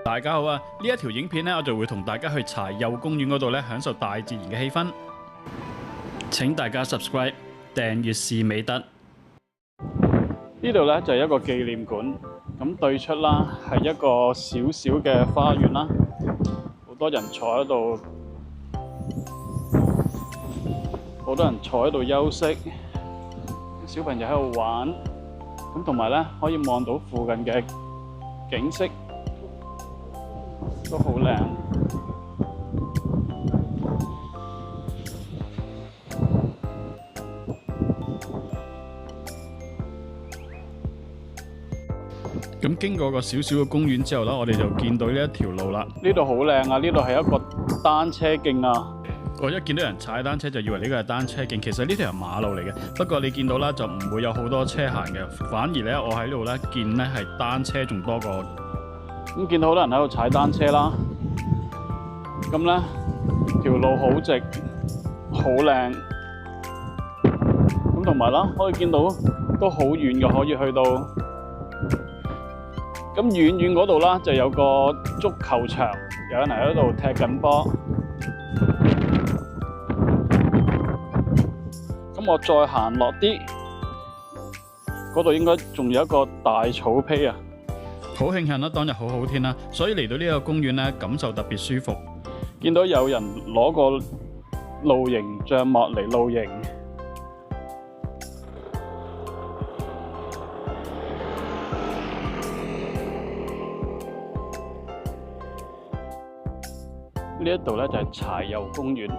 大家好啊！呢一條影片呢，我就會同大家去柴又公園嗰度呢，享受大自然嘅氣氛。請大家 subscribe 訂閱是美德。呢度呢，就係一個紀念館，咁對出啦係一個小小嘅花園啦，好多人坐喺度，好多人坐喺度休息，小朋友喺度玩，咁同埋呢可以望到附近嘅景色。都好靚，咁經過個小小嘅公園之後啦，我哋就見到呢一條路啦。呢度好靚啊！呢度係一個單車徑啊！我一見到人踩單車就以為呢個係單車徑，其實呢條係馬路嚟嘅。不過你見到啦，就唔會有好多車行嘅，反而咧我喺呢度咧見咧係單車仲多過。咁見到好多人喺度踩單車啦，咁咧條路好直，好靚，咁同埋啦，可以見到都好遠嘅，可以去到。咁遠遠嗰度啦，就有個足球場，有人喺度踢緊波。咁我再行落啲，嗰度應該仲有一個大草皮啊！好慶幸啦，當日好好天啦，所以嚟到呢個公園咧，感受特別舒服。見到有人攞個露營帳幕嚟露營，呢一度咧就係柴又公園。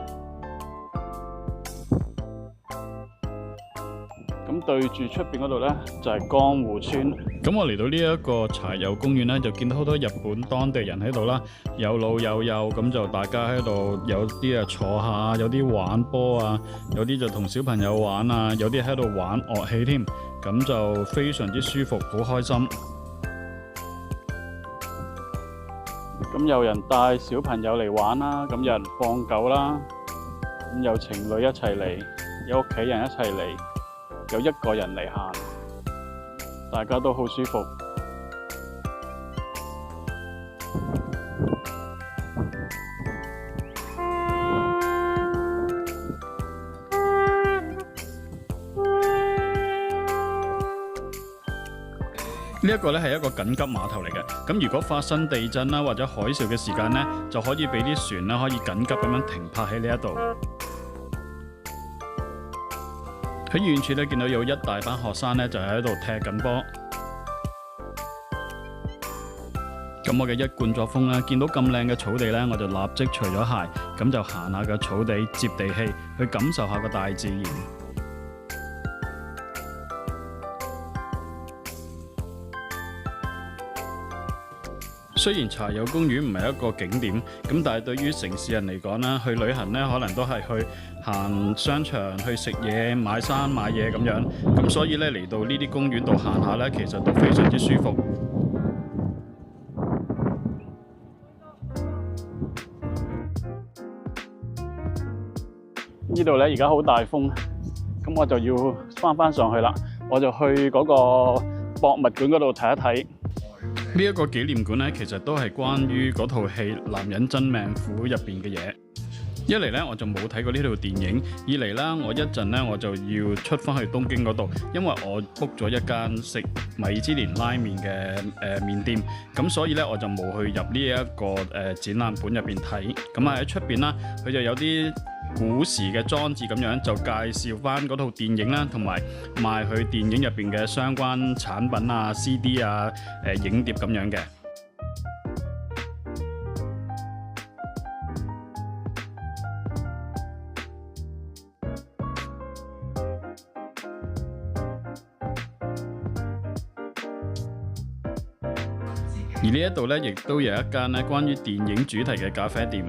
咁對住出邊嗰度咧就係江湖村。咁我嚟到呢一個柴又公園咧，就見到好多日本當地人喺度啦，有老有幼，咁就大家喺度，有啲坐下，有啲玩波啊，有啲就同小朋友玩啊，有啲喺度玩樂器添，咁就非常之舒服，好開心。咁有人帶小朋友嚟玩啦，咁有人放狗啦，咁有情侶一齊嚟，有屋企人一齊嚟。有一個人嚟行，大家都好舒服。呢一個咧係一個緊急碼頭嚟嘅，咁如果發生地震啦或者海嘯嘅時間呢，就可以俾啲船啦可以緊急咁樣停泊喺呢一度。喺遠處咧見到有一大班學生咧就喺度踢緊波，咁我嘅一貫作風咧，見到咁靚嘅草地咧，我就立即除咗鞋，咁就行下個草地接地氣，去感受下個大自然。雖然柴又公園唔係一個景點，咁但係對於城市人嚟講啦，去旅行咧可能都係去行商場、去食嘢、買衫買嘢咁樣，咁所以咧嚟到呢啲公園度行下咧，其實都非常之舒服。呢度咧而家好大風，咁我就要翻上去啦，我就去嗰個博物館嗰度睇一睇。呢一個紀念館咧，其實都係關於嗰套戲《男人真命苦》入邊嘅嘢。一嚟咧，我就冇睇過呢套電影；二嚟啦，我一陣咧我就要出翻去東京嗰度，因為我 book 咗一間食米芝蓮拉麵嘅麵店，咁所以咧我就冇去入呢一個展覽館入邊睇。咁喺出邊啦，佢就有啲古時嘅裝置咁樣，就介紹翻嗰套電影啦，同埋賣佢電影入邊嘅相關產品啊、CD 啊、影碟咁樣嘅。而呢一度咧，亦都有一間咧關於電影主題嘅咖啡店。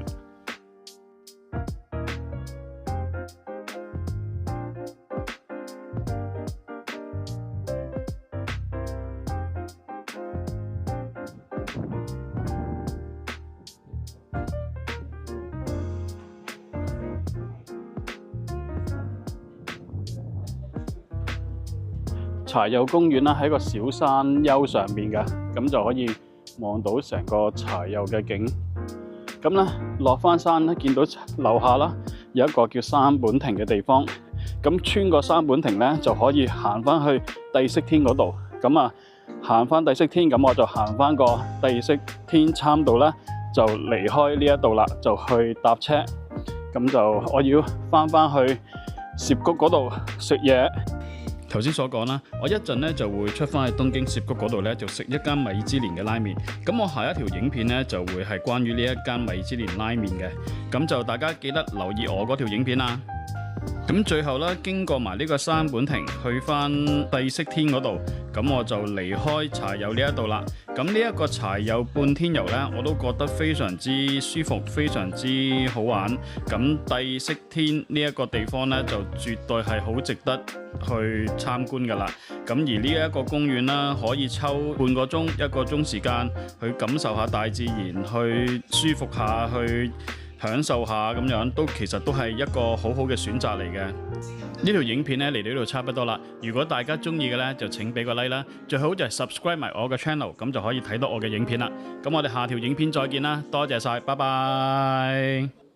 柴又公園啦，喺個小山丘上面嘅，咁就可以望到成個柴油嘅景。咁咧落翻山咧，見到樓下啦有一個叫三本亭嘅地方。咁穿過三本亭咧，就可以行翻去帝釋天嗰度。咁啊，行翻帝釋天，咁我就行翻個帝釋天參道咧，就離開呢一度啦，就去搭車。咁就我要翻去涉谷嗰度食嘢。頭先所講啦，我一陣咧就會出翻去東京涉谷嗰度咧，就食一間米芝蓮嘅拉麵。咁我下一條影片咧就會係關於呢一間米芝蓮拉麵嘅。咁就大家記得留意我嗰條影片啦。咁最後啦，經過埋呢個三本亭，去翻帝釋天嗰度，咁我就離開柴油呢一度啦。咁呢一個柴油半天遊呢，我都覺得非常之舒服，非常之好玩。咁帝釋天呢一個地方呢，就絕對係好值得去參觀噶啦。咁而呢一個公園啦，可以抽半個鐘、1個鐘時間去感受下大自然，去舒服下，去享受下咁樣，其實都係一個好好嘅選擇嚟嘅。呢條影片咧嚟到呢度差不多啦。如果大家中意嘅咧，就請俾個 like 啦。最好就係 subscribe 埋我嘅 channel， 咁就可以睇到我嘅影片啦。咁我哋下條影片再見啦，多謝晒，拜拜。